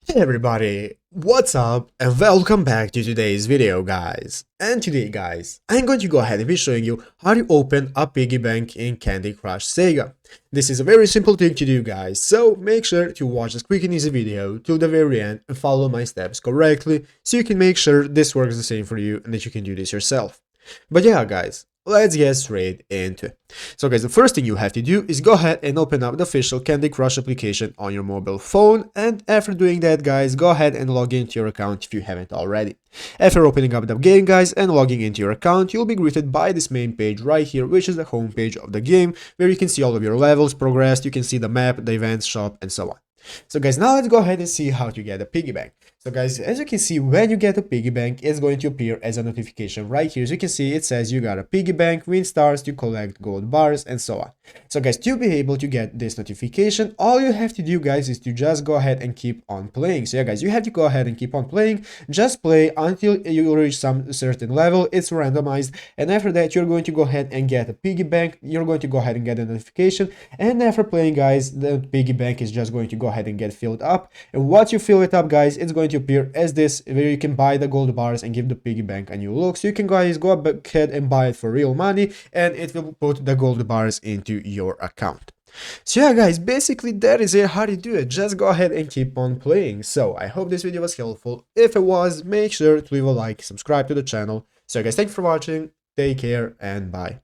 Hey everybody, what's up and welcome back to today's video guys. And today guys, I'm going to go ahead and be showing you how to open a piggy bank in Candy Crush Saga. This is a very simple thing to do guys, so make sure to watch this quick and easy video till the very end and follow my steps correctly so you can make sure this works the same for you and that you can do this yourself. But yeah guys, let's get straight into it. So guys, the first thing you have to do is go ahead and open up the official Candy Crush application on your mobile phone, and after doing that guys, go ahead and log into your account if you haven't already. After opening up the game guys and logging into your account, you'll be greeted by this main page right here, which is the home page of the game, where you can see all of your levels progressed, you can see the map, the events, shop, and so on. So guys, now let's go ahead and see how to get a piggy bank. So guys, as you can see, when you get a piggy bank, it's going to appear as a notification right here. As you can see, it says you got a piggy bank, win stars to collect gold bars, and so on. So guys, to be able to get this notification, all you have to do guys is to just go ahead and keep on playing. So yeah guys, you have to go ahead and keep on playing, just play until you reach some certain level. It's randomized, and after that you're going to go ahead and get a piggy bank. You're going to go ahead and get a notification, and after playing guys, the piggy bank is just going to go ahead and get filled up. And once you fill it up guys, it's going to appear as this, where you can buy the gold bars and give the piggy bank a new look. So you can guys go ahead and buy it for real money, and it will put the gold bars into your account. So yeah guys, basically that is it, how to do it. Just go ahead and keep on playing. So I hope this video was helpful. If it was, make sure to leave a like, subscribe to the channel. So guys, thank you for watching, take care, and bye.